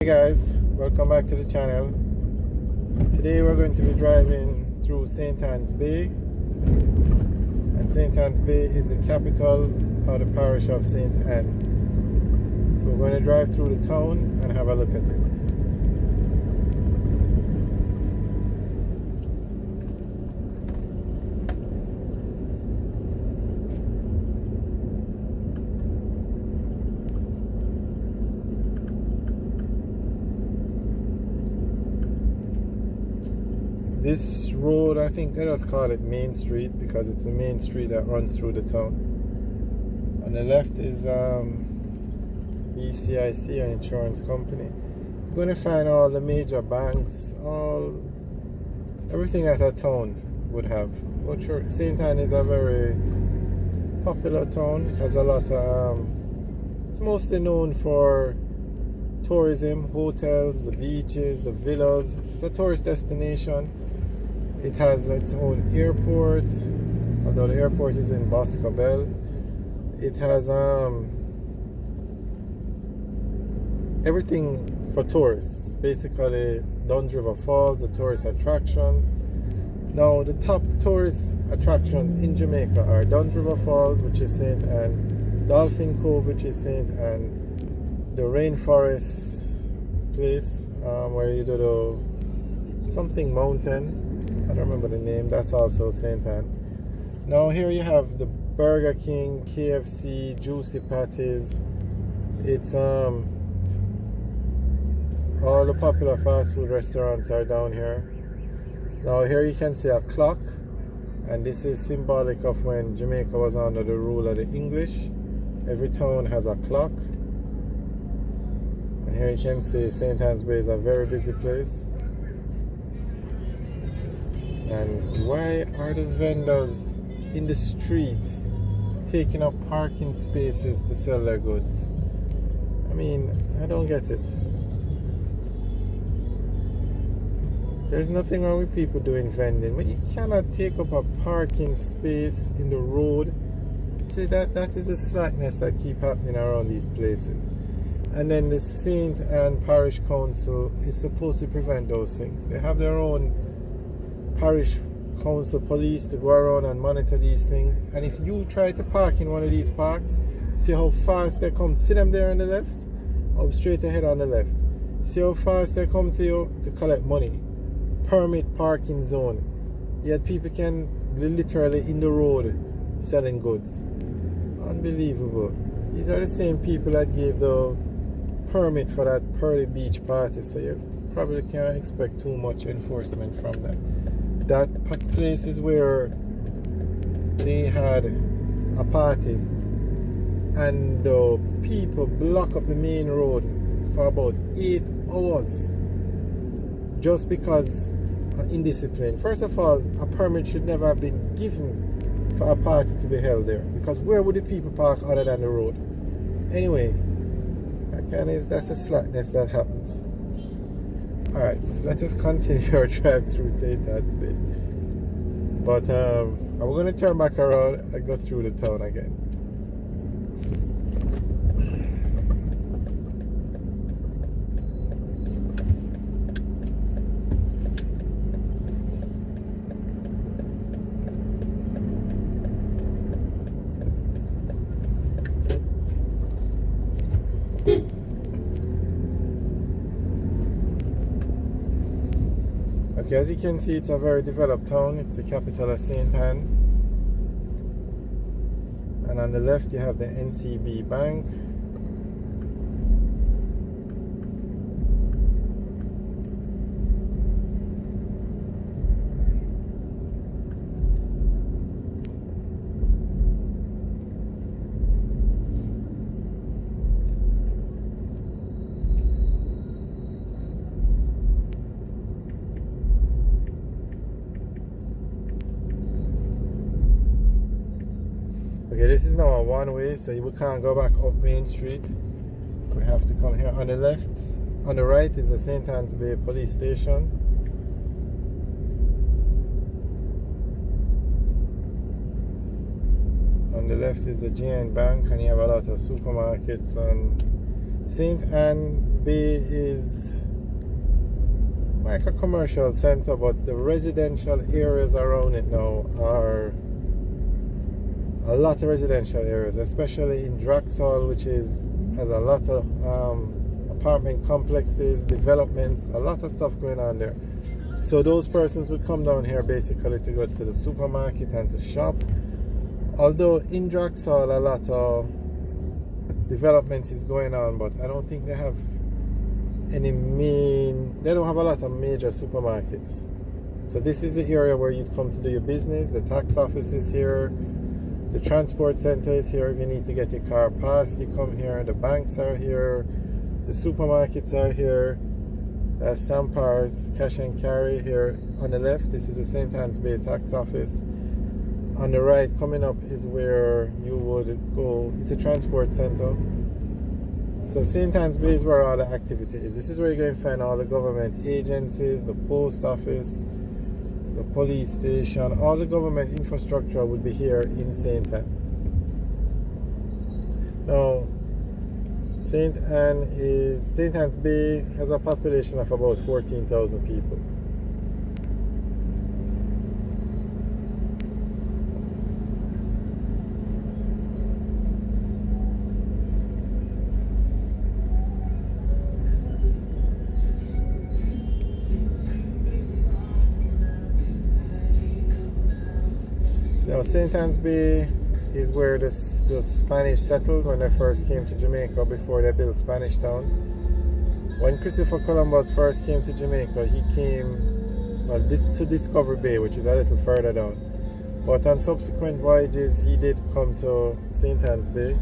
Hey guys, welcome back to the channel. Today we're going to be driving through St. Anns Bay, and St. Anns Bay is the capital of the parish of St. Ann. So we're going to drive through the town and have a look at it. This road, I think they just call it Main Street because it's the main street that runs through the town. On the left is BCIC, an insurance company. You're going to find all the major banks, everything that a town would have. St. Ann is a very popular town. It has a lot of, it's mostly known for tourism, hotels, the beaches, the villas. It's a tourist destination. It has its own airport, although the airport is in Boscobel. It has everything for tourists. Basically, Duns River Falls, the tourist attractions. Now, the top tourist attractions in Jamaica are Duns River Falls, which is St. Ann, Dolphin Cove, which is St. Ann, the Rainforest place, where you do the something mountain. I don't remember the name. That's also St. Ann. Now here you have the Burger King, KFC, Juicy Patties. It's all the popular fast food restaurants are down here. Now here you can see a clock, and this is symbolic of when Jamaica was under the rule of the English. Every town has a clock. And here you can see St. Anns Bay is a very busy place. And why are the vendors in the street taking up parking spaces to sell their goods? I mean, I don't get it. There's nothing wrong with people doing vending, but you cannot take up a parking space in the road. See, that is the slackness that keep happening around these places. And then the St. Ann Parish Council is supposed to prevent those things. They have their own parish council police to go around and monitor these things, and if you try to park in one of these parks, see how fast they come. See them there on the left, up straight ahead on the left. See how fast they come to you to collect money. Permit parking zone, yet people can be literally in the road selling goods. Unbelievable. These are the same people that gave the permit for that Pearly Beach party, so you probably can't expect too much enforcement from them. That place is where they had a party, and the people block up the main road for about 8 hours just because of indiscipline. First of all, a permit should never have been given for a party to be held there, because where would the people park other than the road? Anyway, that's a slackness that happens. Alright, so let's just continue our drive through St. Anns Bay. But we're going to turn back around and go through the town again. Okay, as you can see, it's a very developed town. It's the capital of St. Ann. And on the left you have the NCB Bank. Okay, this is now a one-way, so we can't go back up Main Street. We have to come here. On the left, on the right is the St. Anns Bay Police Station. On the left is the GN Bank, and you have a lot of supermarkets and St. Anns Bay is like a commercial center, but the residential areas around it now are a lot of residential areas, especially in Draxall, which has a lot of apartment complexes, developments, a lot of stuff going on there. So those persons would come down here basically to go to the supermarket and to shop. Although in Draxall a lot of development is going on, but I don't think they have they don't have a lot of major supermarkets. So this is the area where you'd come to do your business. The tax office is here, the transport center is here. If you need to get your car passed, you come here. The banks are here, the supermarkets are here. Sampar's cash and carry here on the left. This is the St. Anns Bay tax office. On the right coming up is where you would go. It's a transport center. So St. Anns Bay is where all the activity is. This is where you're going to find all the government agencies, the post office, the police station. All the government infrastructure would be here in St. Ann. Now, St. Anns Bay has a population of about 14,000 people. Now, St. Anns Bay is where the Spanish settled when they first came to Jamaica before they built Spanish Town. When Christopher Columbus first came to Jamaica, he came to Discovery Bay, which is a little further down. But on subsequent voyages, he did come to St. Anns Bay.